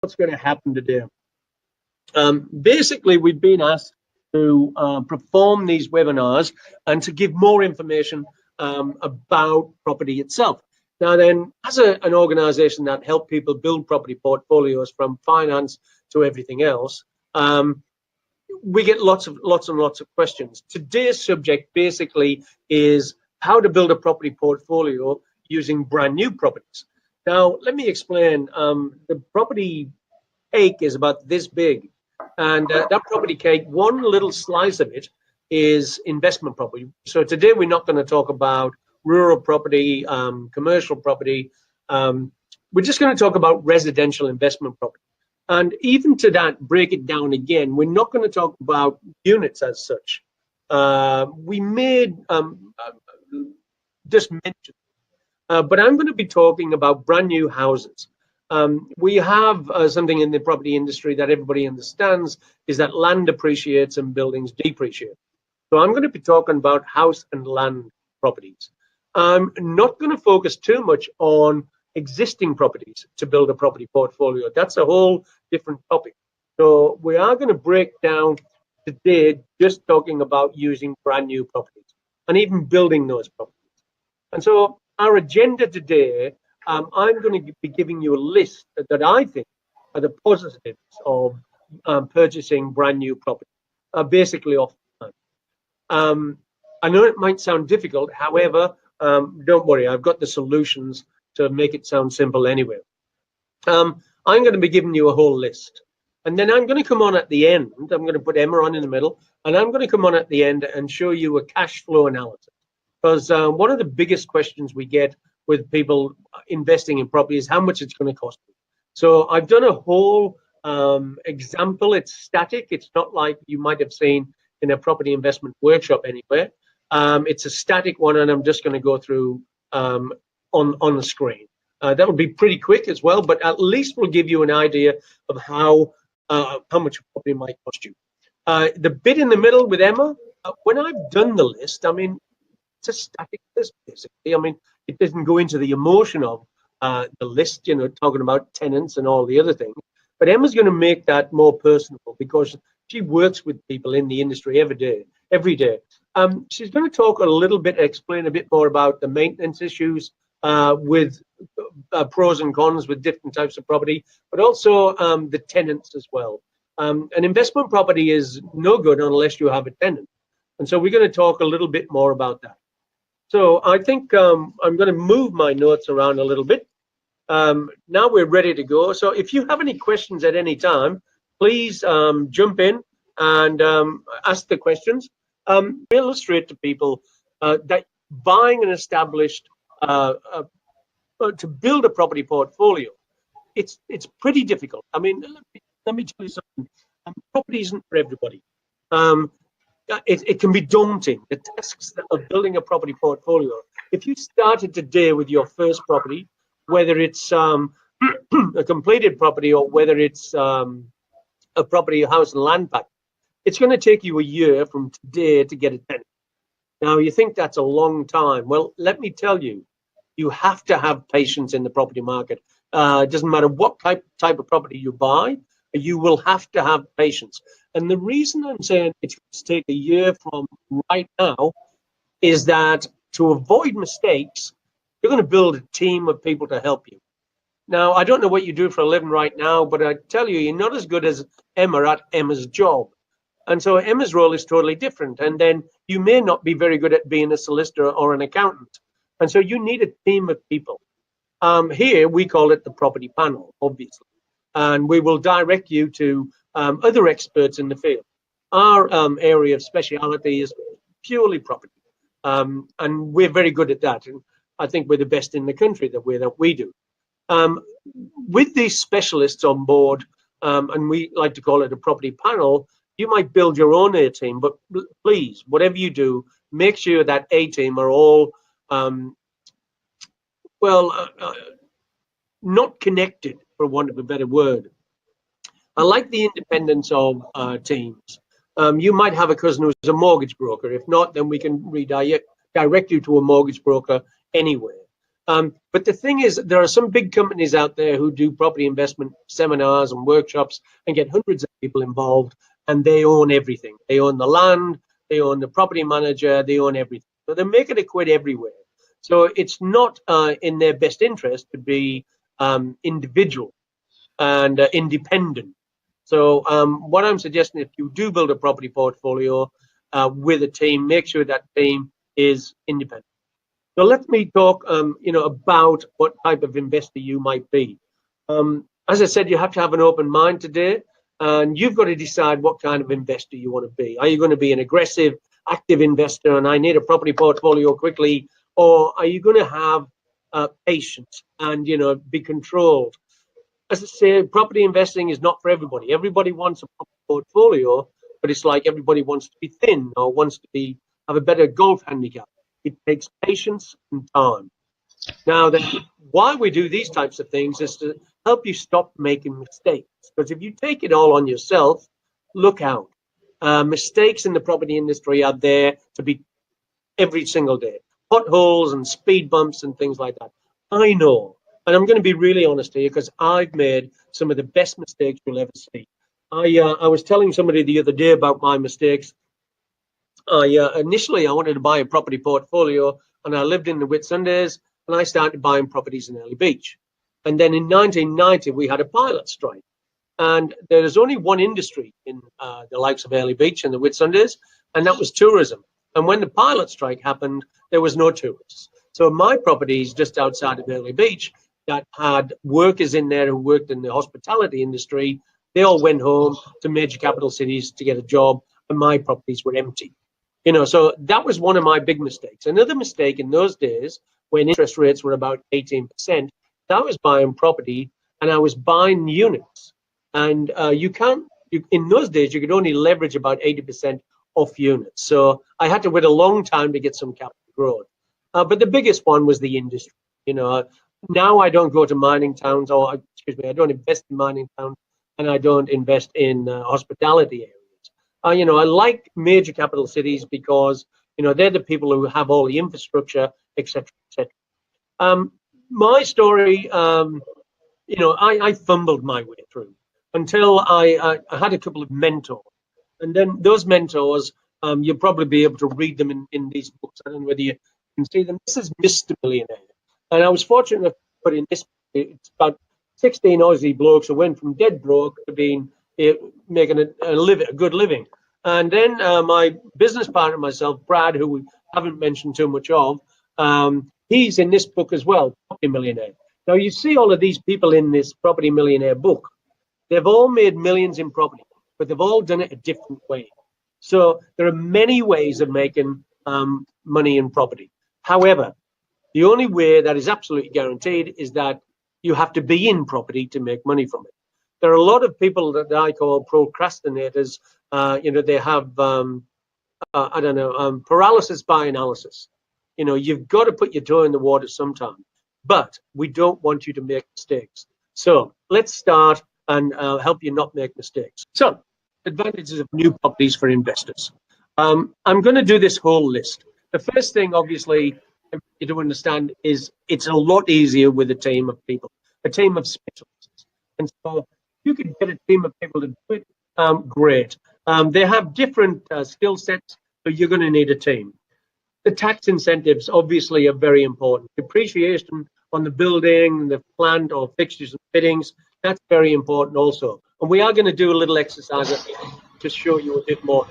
what's going to happen today. Basically, we've been asked to perform these webinars and to give more information about property itself. Now then, as an organization that help people build property portfolios from finance to everything else, we get lots and lots of questions. Today's subject basically is how to build a property portfolio using brand new properties. Now, let me explain. The property cake is about this big, and that property cake, one little slice of it is investment property. So today we're not going to talk about rural property, commercial property. We're just going to talk about residential investment property. And even to that, break it down again, we're not going to talk about units as such. We made just mention, but I'm going to be talking about brand new houses. We have something in the property industry that everybody understands, is that land appreciates and buildings depreciate. So I'm going to be talking about house and land properties. I'm not going to focus too much on existing properties to build a property portfolio. That's a whole different topic. So we are going to break down today just talking about using brand new properties and even building those properties. And so our agenda today, I'm going to be giving you a list that I think are the positives of purchasing brand new property, basically off the time. I know it might sound difficult, however, don't worry, I've got the solutions to make it sound simple anyway. I'm going to be giving you a whole list. And then I'm going to come on at the end. I'm going to put Emma on in the middle. And I'm going to come on at the end and show you a cash flow analysis. Because one of the biggest questions we get with people investing in property is how much it's going to cost you. So I've done a whole example. It's static. It's not like you might have seen in a property investment workshop anywhere. It's a static one, and I'm just going to go through on the screen. That will be pretty quick as well, but at least we'll give you an idea of how much property might cost you. The bit in the middle with Emma, when I've done the list, I mean, it's a static list basically. I mean, it doesn't go into the emotion of the list, you know, talking about tenants and all the other things. But Emma's going to make that more personable because she works with people in the industry every day. She's going to talk a little bit, explain a bit more about the maintenance issues with pros and cons with different types of property, but also the tenants as well. An investment property is no good unless you have a tenant. And so we're going to talk a little bit more about that. So I think I'm going to move my notes around a little bit. Now we're ready to go. So if you have any questions at any time, please jump in and ask the questions. Illustrate to people that buying an established to build a property portfolio, it's pretty difficult. I mean, let me tell you something. Property isn't for everybody. It can be daunting, the tasks of building a property portfolio. If you started today with your first property, whether it's a completed property or whether it's a property, house and land pack, it's going to take you a year from today to get a tenant. Now, you think that's a long time. Well, let me tell you, you have to have patience in the property market. It doesn't matter what type of property you buy, you will have to have patience. And the reason I'm saying it's going to take a year from right now is that to avoid mistakes, you're going to build a team of people to help you. Now, I don't know what you do for a living right now, but I tell you, you're not as good as Emma at Emma's job. And so Emma's role is totally different. And then you may not be very good at being a solicitor or an accountant. And so you need a team of people. Here, we call it the property panel, obviously. And we will direct you to other experts in the field. Our area of speciality is purely property. And we're very good at that. And I think we're the best in the country that we do. With these specialists on board, and we like to call it a property panel, you might build your own A team, but please, whatever you do, make sure that A team are all, not connected, for want of a better word. I like the independence of teams. You might have a cousin who's a mortgage broker. If not, then we can direct you to a mortgage broker anywhere. But the thing is, there are some big companies out there who do property investment seminars and workshops and get hundreds of people involved, and they own everything. They own the land, they own the property manager, they own everything. So they're making a quid everywhere. So it's not in their best interest to be individual and independent. So what I'm suggesting, if you do build a property portfolio with a team, make sure that team is independent. So let me talk, about what type of investor you might be. As I said, you have to have an open mind today, and you've got to decide what kind of investor you want to be. Are you going to be an aggressive, active investor, and I need a property portfolio quickly, or are you going to have patience and be controlled? As I say, property investing is not for everybody. Everybody wants a property portfolio, but it's like everybody wants to be thin or wants to have a better golf handicap. It takes patience and time. Now, then, why we do these types of things is to help you stop making mistakes. Because if you take it all on yourself, look out. Mistakes in the property industry are there to be every single day. Potholes and speed bumps and things like that. I know. And I'm going to be really honest here because I've made some of the best mistakes you'll ever see. I was telling somebody the other day about my mistakes. Initially, I wanted to buy a property portfolio, and I lived in the Whitsundays, and I started buying properties in Early Beach. And then in 1990, we had a pilot strike. And there's only one industry in the likes of Early Beach and the Whitsundays, and that was tourism. And when the pilot strike happened, there was no tourists. So my properties just outside of Early Beach that had workers in there who worked in the hospitality industry, they all went home to major capital cities to get a job, and my properties were empty. So that was one of my big mistakes. Another mistake in those days, when interest rates were about 18%, I was buying property and I was buying units. And in those days, you could only leverage about 80% off units. So I had to wait a long time to get some capital growth. But the biggest one was the industry. Now I don't go to mining towns, I don't invest in mining towns, and I don't invest in hospitality areas. I like major capital cities because they're the people who have all the infrastructure, etc., etc. My story, I fumbled my way through until I had a couple of mentors, and then those mentors, you'll probably be able to read them in these books. I don't know whether you can see them. This is Mr. Millionaire, and I was fortunate enough to put in this. It's about 16 Aussie blokes who went from dead broke to being making a good living. And then my business partner and myself, Brad, who we haven't mentioned too much of, he's in this book as well, Property Millionaire. Now, you see all of these people in this Property Millionaire book. They've all made millions in property, but they've all done it a different way. So there are many ways of making money in property. However, the only way that is absolutely guaranteed is that you have to be in property to make money from it. There are a lot of people that I call procrastinators. They have, paralysis by analysis. You've got to put your toe in the water sometime, but we don't want you to make mistakes. So let's start and help you not make mistakes. So, advantages of new properties for investors. I'm going to do this whole list. The first thing, obviously, you don't understand is it's a lot easier with a team of people, a team of specialists. And so you can get a team of people to do it, great. They have different skill sets, so you're going to need a team. The tax incentives obviously are very important. Depreciation on the building, the plant or fixtures and fittings, that's very important also. And we are going to do a little exercise to show you a bit more.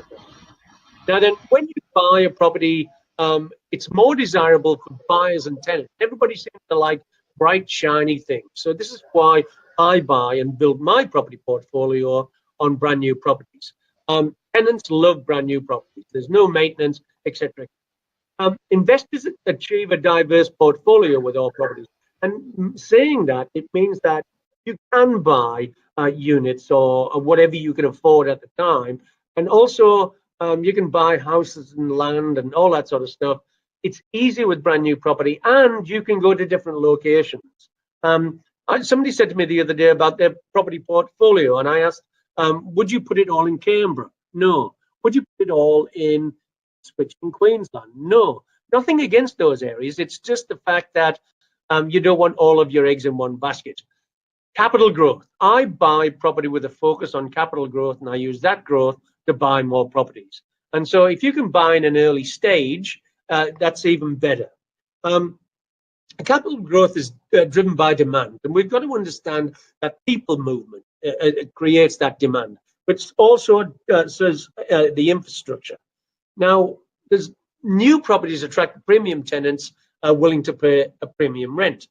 Now then, when you buy a property, it's more desirable for buyers and tenants. Everybody seems to like bright, shiny things. So this is why I buy and build my property portfolio on brand new properties. Tenants love brand new properties. There's no maintenance, etc. Investors achieve a diverse portfolio with all properties. And saying that, it means that you can buy units or whatever you can afford at the time. And also, you can buy houses and land and all that sort of stuff. It's easy with brand new property, and you can go to different locations. Somebody said to me the other day about their property portfolio, and I asked, would you put it all in Canberra? No. Would you put it all in Switch in Queensland? No. Nothing against those areas. It's just the fact that You don't want all of your eggs in one basket. Capital growth. I buy property with a focus on capital growth, and I use that growth to buy more properties. And so if you can buy in an early stage, that's even better. Capital growth is driven by demand, and we've got to understand that people movement creates that demand, which also says the infrastructure. Now, there's new properties attract premium tenants willing to pay a premium rent.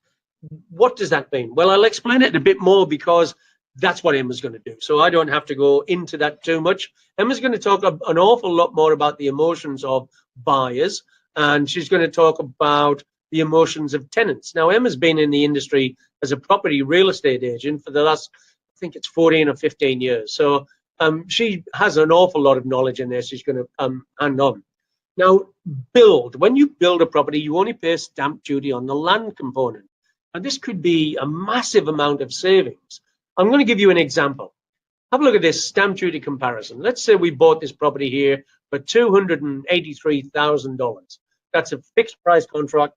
What does that mean? Well, I'll explain it a bit more because that's what Emma's going to do. So I don't have to go into that too much. Emma's going to talk an awful lot more about the emotions of buyers, and she's going to talk about the emotions of tenants. Now, Emma's been in the industry as a property real estate agent for the last, I think it's 14 or 15 years. So she has an awful lot of knowledge in there. She's going to hand on. Now, when you build a property, you only pay stamp duty on the land component. And this could be a massive amount of savings. I'm going to give you an example. Have a look at this stamp duty comparison. Let's say we bought this property here for $283,000. That's a fixed price contract,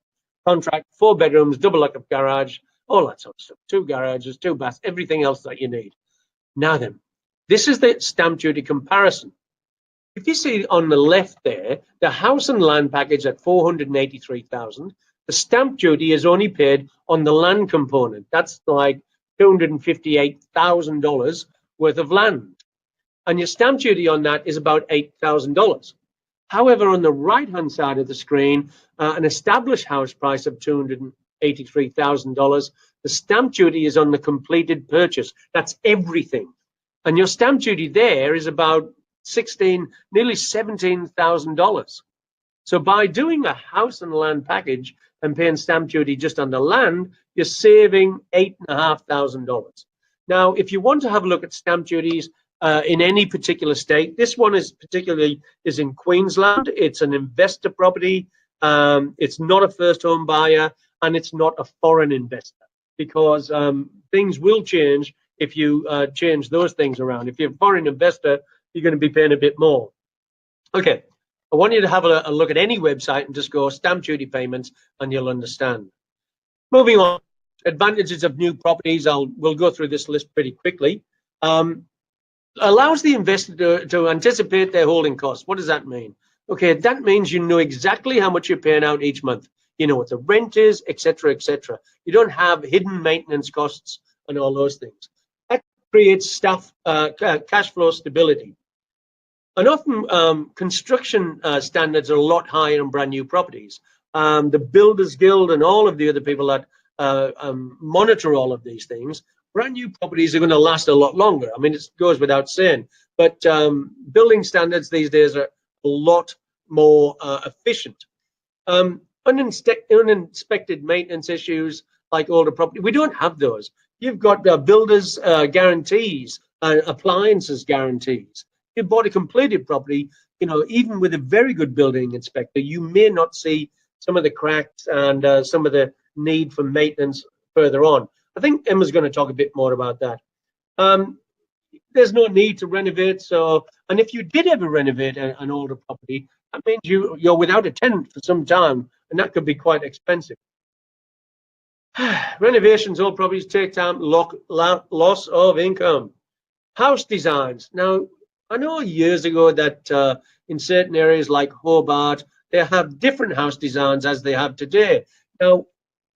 4 bedrooms, double lock-up garage, all that sort of stuff. 2 garages, 2 baths, everything else that you need. Now then, this is the stamp duty comparison. If you see on the left there, the house and land package at $483,000, the stamp duty is only paid on the land component. That's like $258,000 worth of land. And your stamp duty on that is about $8,000. However, on the right-hand side of the screen, an established house price of $283,000, the stamp duty is on the completed purchase. That's everything. And your stamp duty there is about nearly $17,000. So by doing a house and land package and paying stamp duty just on the land, you're saving $8,500. Now, if you want to have a look at stamp duties in any particular state, this one is in Queensland. It's an investor property. It's not a first home buyer, and it's not a foreign investor, because things will change if you change those things around. If you're a foreign investor, you're going to be paying a bit more. Okay, I want you to have a look at any website and just go stamp duty payments, and you'll understand. Moving on, advantages of new properties. We'll go through this list pretty quickly. Allows the investor to anticipate their holding costs. What does that mean? Okay, that means you know exactly how much you're paying out each month. You know what the rent is, etc., etc. You don't have hidden maintenance costs and all those things. That creates cash flow stability. And often construction standards are a lot higher in brand new properties. The Builders Guild and all of the other people that monitor all of these things, brand new properties are going to last a lot longer. I mean, it goes without saying. But building standards these days are a lot more efficient. Uninspected maintenance issues like older property, we don't have those. You've got builders guarantees, appliances guarantees. If you bought a completed property, even with a very good building inspector, you may not see some of the cracks and some of the need for maintenance further on. I think Emma's going to talk a bit more about that. There's no need to renovate. And if you did ever renovate an older property, that means you're without a tenant for some time, and that could be quite expensive. Renovations, old properties take time, loss of income. House designs. Now, I know years ago that in certain areas like Hobart, they have different house designs as they have today. Now,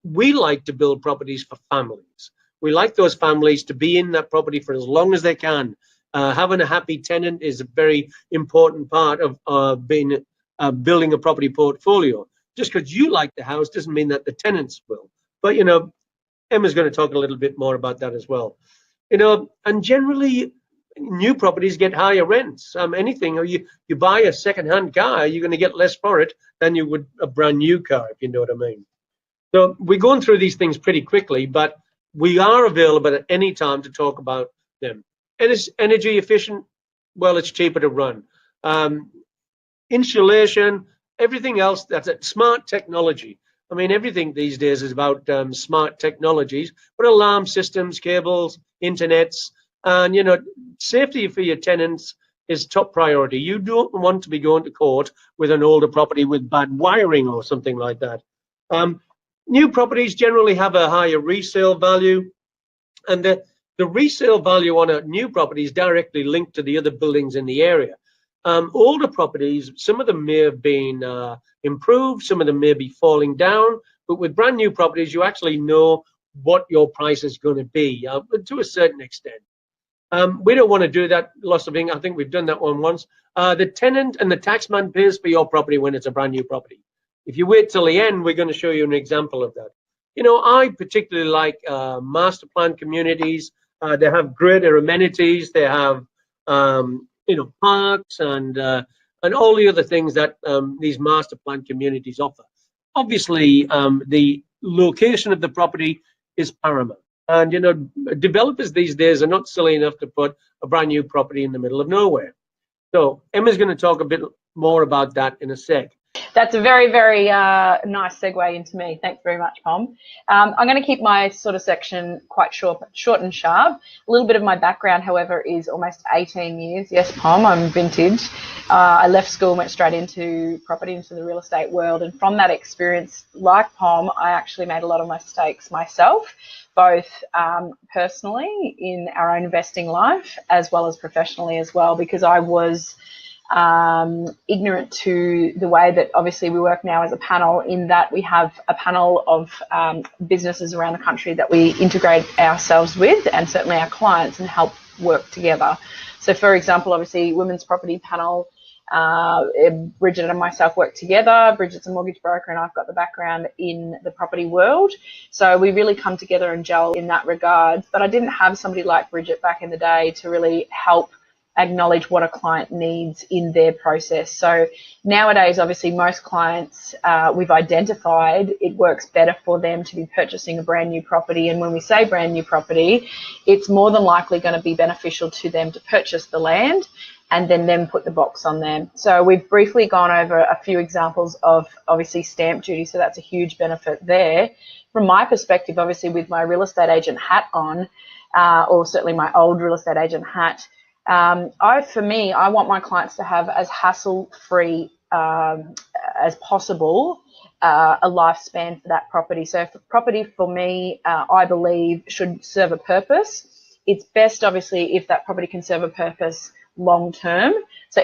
we like to build properties for families. We like those families to be in that property for as long as they can. Having a happy tenant is a very important part of building a property portfolio. Just because you like the house doesn't mean that the tenants will. But, Emma's going to talk a little bit more about that as well. And generally, new properties get higher rents. Anything, or you buy a second-hand car, you're going to get less for it than you would a brand new car, if you know what I mean. So we're going through these things pretty quickly, but we are available at any time to talk about them. Energy efficient, well, it's cheaper to run. Insulation, everything else, that's smart technology. I mean, everything these days is about smart technologies, but alarm systems, cables, internets, and, safety for your tenants is top priority. You don't want to be going to court with an older property with bad wiring or something like that. New properties generally have a higher resale value, and the resale value on a new property is directly linked to the other buildings in the area. Older properties, some of them may have been improved, some of them may be falling down, but with brand new properties, you actually know what your price is going to be to a certain extent. We don't want to do that loss of income. I think we've done that one once. The tenant and the taxman pays for your property when it's a brand new property. If you wait till the end, we're going to show you an example of that. You know, I particularly like master plan communities. They have greater amenities. They have, you know, parks and all the other things that these master plan communities offer. Obviously, the location of the property is paramount. And, you know, developers these days are not silly enough to put a brand new property in the middle of nowhere. So Emma's going to talk a bit more about that in a sec. That's a very, very nice segue into me. Thanks very much, Pom. I'm going to keep my sort of section quite short and sharp. A little bit of my background, however, is almost 18 years. Yes, Pom, I'm vintage. I left school and went straight into property, into the real estate world. And from that experience, like Pom, I actually made a lot of mistakes myself, both personally in our own investing life as well as professionally as well, because I was ignorant to the way that obviously we work now as a panel, in that we have a panel of businesses around the country that we integrate ourselves with, and certainly our clients, and help work together. So for example, obviously Women's Property Panel, Bridget and myself work together. Bridget's a mortgage broker and I've got the background in the property world. So we really come together and gel in that regard. But I didn't have somebody like Bridget back in the day to really help acknowledge what a client needs in their process. So nowadays, obviously, most clients we've identified it works better for them to be purchasing a brand new property. And when we say brand new property, it's more than likely going to be beneficial to them to purchase the land and then put the box on them. So we've briefly gone over a few examples of obviously stamp duty. So that's a huge benefit there. From my perspective, obviously with my real estate agent hat on, or certainly my old real estate agent hat, for me, I want my clients to have as hassle-free as possible a lifespan for that property. So if the property for me, I believe, should serve a purpose, it's best obviously if that property can serve a purpose long term. So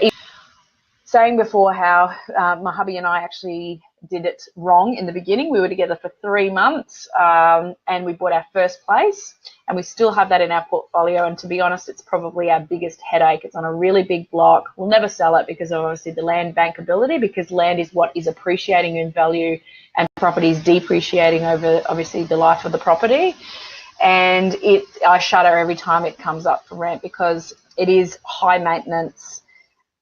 saying before how my hubby and I actually did it wrong in the beginning. We were together for 3 months and we bought our first place, and we still have that in our portfolio. And to be honest, it's probably our biggest headache. It's on a really big block. We'll never sell it because of obviously the land bankability, because land is what is appreciating in value and property is depreciating over obviously the life of the property. And I shudder every time it comes up for rent because it is high maintenance,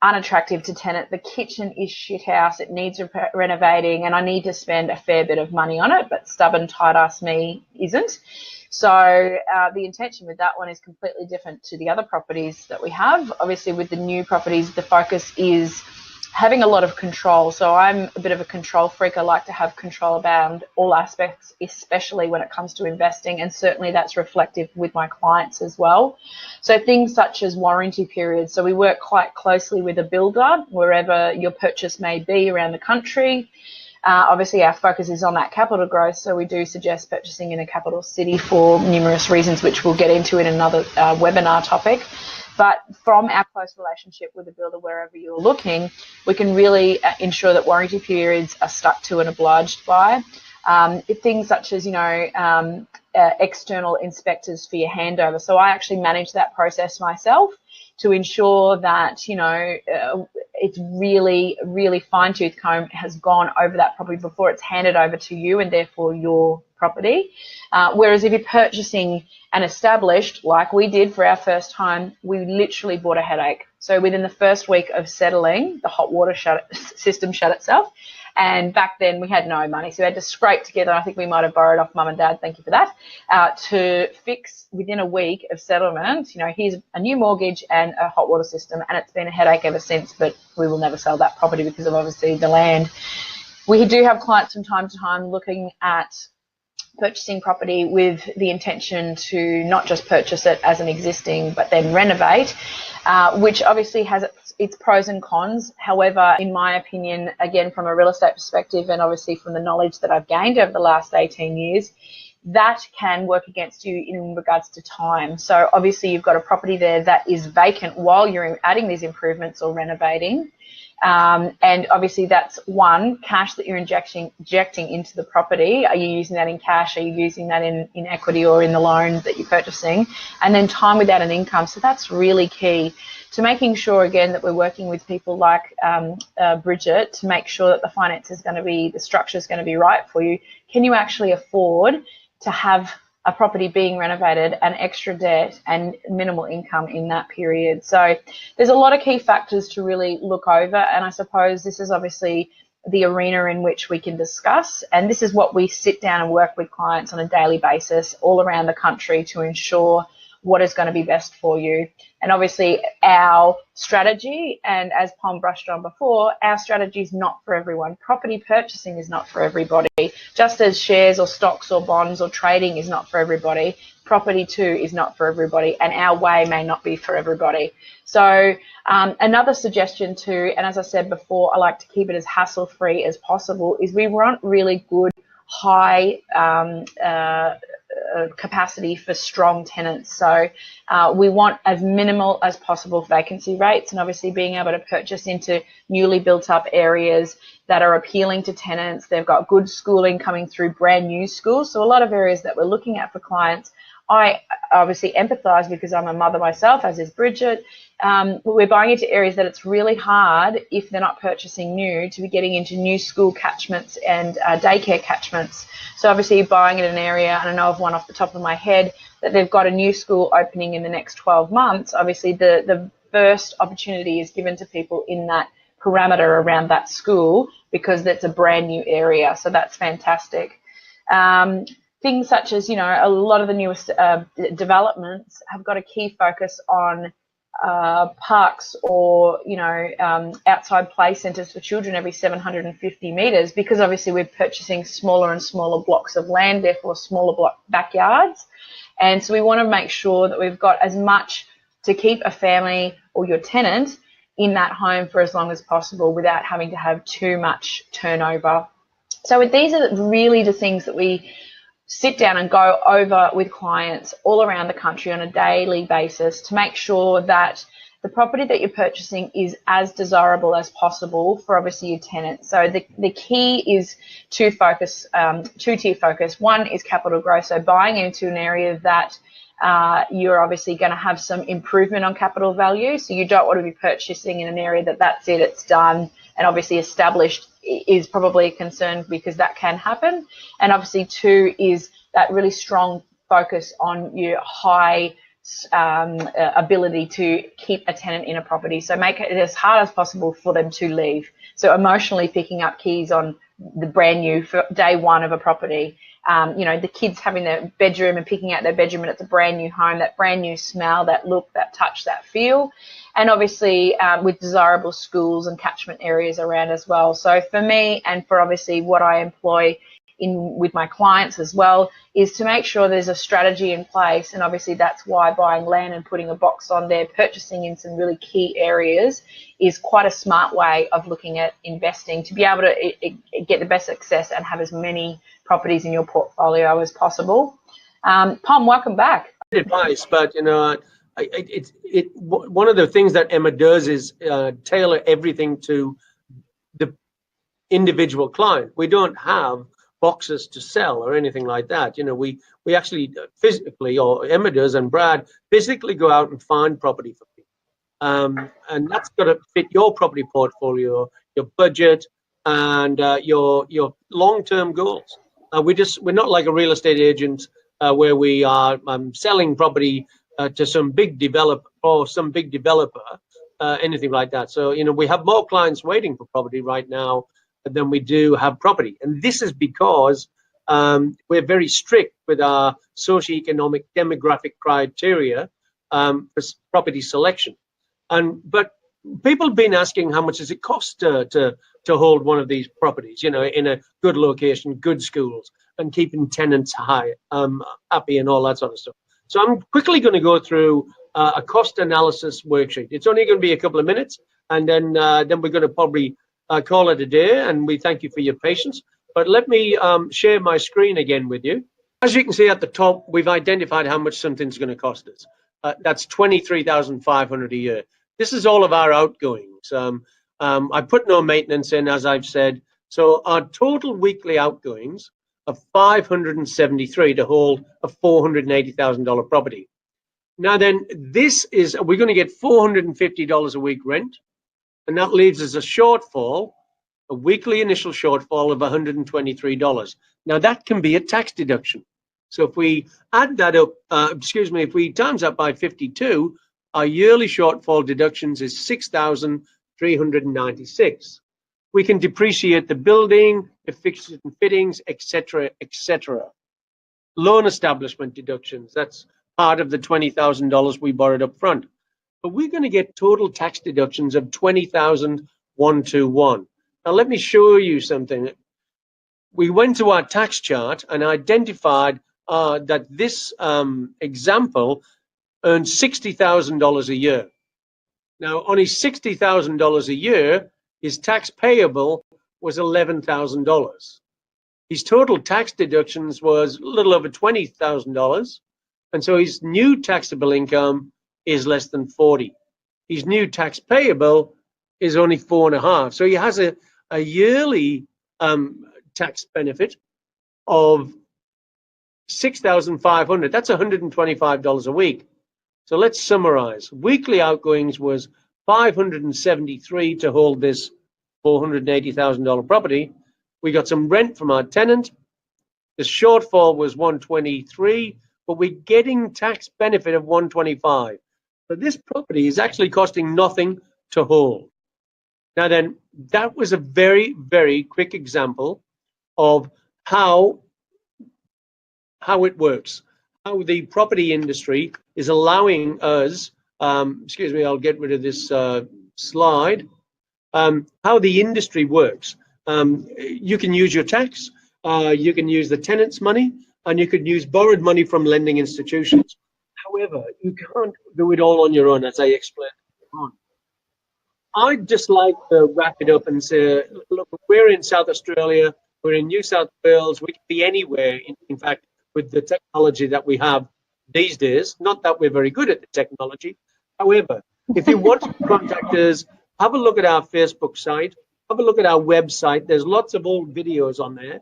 unattractive to tenant. The kitchen is shit house. It needs renovating, and I need to spend a fair bit of money on it, but stubborn tight ass me isn't. So the intention with that one is completely different to the other properties that we have. Obviously with the new properties, the focus is having a lot of control. So I'm a bit of a control freak. I like to have control about all aspects, especially when it comes to investing, and certainly that's reflective with my clients as well. So things such as warranty periods. So we work quite closely with a builder wherever your purchase may be around the country. Obviously our focus is on that capital growth, so we do suggest purchasing in a capital city for numerous reasons, which we'll get into in another webinar topic. But from our close relationship with the builder, wherever you're looking, we can really ensure that warranty periods are stuck to and obliged by. Things such as, external inspectors for your handover. So I actually manage that process myself to ensure that, it's really, really fine-tooth comb has gone over that property before it's handed over to you and therefore your property. Whereas if you're purchasing an established, like we did for our first time, we literally bought a headache. So within the first week of settling, the hot water system shut itself. And back then we had no money. So we had to scrape together, I think we might have borrowed off mum and dad, thank you for that, to fix within a week of settlement, here's a new mortgage and a hot water system. And it's been a headache ever since, but we will never sell that property because of obviously the land. We do have clients from time to time looking at purchasing property with the intention to not just purchase it as an existing, but then renovate, which obviously has its it's pros and cons. However, in my opinion, again, from a real estate perspective and obviously from the knowledge that I've gained over the last 18 years, that can work against you in regards to time. So obviously you've got a property there that is vacant while you're adding these improvements or renovating. And obviously that's one, cash that you're injecting into the property. Are you using that in cash? Are you using that in equity or in the loan that you're purchasing? And then time without an income. So that's really key to making sure, again, that we're working with people like Bridget to make sure that the finance is going to be, the structure is going to be right for you. Can you actually afford to have a property being renovated and extra debt and minimal income in that period? So there's a lot of key factors to really look over, and I suppose this is obviously the arena in which we can discuss, and this is what we sit down and work with clients on a daily basis all around the country to ensure what is going to be best for you. And obviously our strategy, and as Pom brushed on before, our strategy is not for everyone. Property purchasing is not for everybody. Just as shares or stocks or bonds or trading is not for everybody, property too is not for everybody, and our way may not be for everybody. So another suggestion too, and as I said before, I like to keep it as hassle-free as possible, is we want really good, high capacity for strong tenants. So we want as minimal as possible vacancy rates, and obviously being able to purchase into newly built up areas that are appealing to tenants. They've got good schooling coming through, brand new schools. So a lot of areas that we're looking at for clients, I obviously empathise because I'm a mother myself, as is Bridget. We're buying into areas that it's really hard, if they're not purchasing new, to be getting into new school catchments and daycare catchments. So obviously buying in an area, and I know of one off the top of my head, that they've got a new school opening in the next 12 months. Obviously the first opportunity is given to people in that parameter around that school because that's a brand new area. So that's fantastic. Things such as, you know, a lot of the newest developments have got a key focus on parks or, you know, outside play centres for children every 750 metres, because obviously we're purchasing smaller and smaller blocks of land, therefore smaller block backyards. And so we want to make sure that we've got as much to keep a family or your tenant in that home for as long as possible without having to have too much turnover. So these are really the things that we sit down and go over with clients all around the country on a daily basis to make sure that the property that you're purchasing is as desirable as possible for obviously your tenants. So the key is two-tier focus. One is capital growth, so buying into an area that you're obviously going to have some improvement on capital value. So you don't want to be purchasing in an area that's it, it's done, and obviously established is probably a concern, because that can happen. And obviously two is that really strong focus on your high ability to keep a tenant in a property. So make it as hard as possible for them to leave. So emotionally picking up keys on the brand new for day one of a property. You know, the kids having their bedroom and picking out their bedroom and it's a brand new home, that brand new smell, that look, that touch, that feel. And obviously with desirable schools and catchment areas around as well. So for me, and for obviously what I employ with my clients as well, is to make sure there's a strategy in place. And obviously that's why buying land and putting a box on there, purchasing in some really key areas, is quite a smart way of looking at investing to be able to get the best success and have as many properties in your portfolio as possible. Pom, welcome back. Advice, but you know, one of the things that Emma does is tailor everything to the individual client. We don't have boxes to sell or anything like that. You know, we actually physically, or Emma does and Brad, physically go out and find property for people. And that's got to fit your property portfolio, your budget, and your long-term goals. We're not like a real estate agent where we are selling property to some big developer or some big developer, anything like that. So, you know, we have more clients waiting for property right now than we do have property. And this is because we're very strict with our socioeconomic demographic criteria for property selection. But people have been asking how much does it cost to hold one of these properties, you know, in a good location, good schools, and keeping tenants happy and all that sort of stuff. So I'm quickly going to go through a cost analysis worksheet. It's only going to be a couple of minutes, and then we're going to probably call it a day, and we thank you for your patience. But let me share my screen again with you. As you can see at the top, we've identified how much something's going to cost us. That's $23,500 a year. This is all of our outgoings. I put no maintenance in, as I've said. So our total weekly outgoings of $573 to hold a $480,000 property. Now then, we're going to get $450 a week rent, and that leaves us a shortfall, a weekly initial shortfall of $123. Now that can be a tax deduction. So if we add that up, if we times that by 52, our yearly shortfall deductions is $6,396. We can depreciate the building, the fixtures and fittings, etc., etc. Loan establishment deductions, that's part of the $20,000 we borrowed up front. But we're going to get total tax deductions of $20,121. Now let me show you something. We went to our tax chart and identified that this example earned $60,000 a year. Now, only $60,000 a year, his tax payable was $11,000. His total tax deductions was a little over $20,000, and so his new taxable income is less than 40. His new tax payable is only 4.5. So he has a yearly tax benefit of $6,500. That's $125 a week. So let's summarize. Weekly outgoings was $573 to hold this $480,000 property. We got some rent from our tenant. The shortfall was $123, but we're getting tax benefit of $125. So this property is actually costing nothing to hold. Now then, that was a very, very quick example of how it works, how the property industry is allowing us, excuse me, I'll get rid of this slide, how the industry works. You can use your tax, you can use the tenant's money, and you could use borrowed money from lending institutions. However, you can't do it all on your own, as I explained. I'd just like to wrap it up and say, look, we're in South Australia, we're in New South Wales, we can be anywhere, in fact, with the technology that we have these days. Not that we're very good at the technology. However, if you want to contact us, have a look at our Facebook site, have a look at our website. There's lots of old videos on there,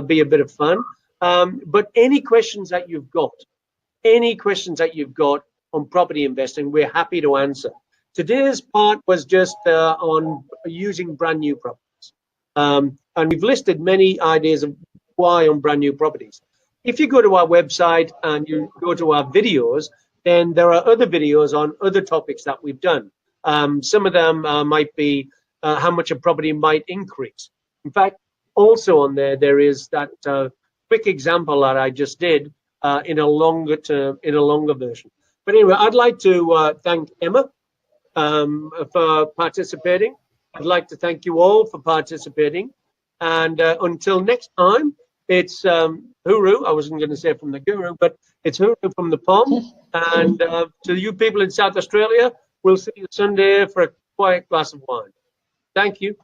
be a bit of fun. But any questions that you've got on property investing, we're happy to answer. Today's part was just on using brand new properties. And we've listed many ideas of why on brand new properties. If you go to our website and you go to our videos, then there are other videos on other topics that we've done. Some of them might be how much a property might increase. In fact, also on there is that quick example that I just did in a longer version. But anyway, I'd like to thank Emma for participating. I'd like to thank you all for participating. And until next time, it's Huru. I wasn't going to say from the guru, but it's Huru from the POM. And to you people in South Australia, we'll see you Sunday for a quiet glass of wine. Thank you.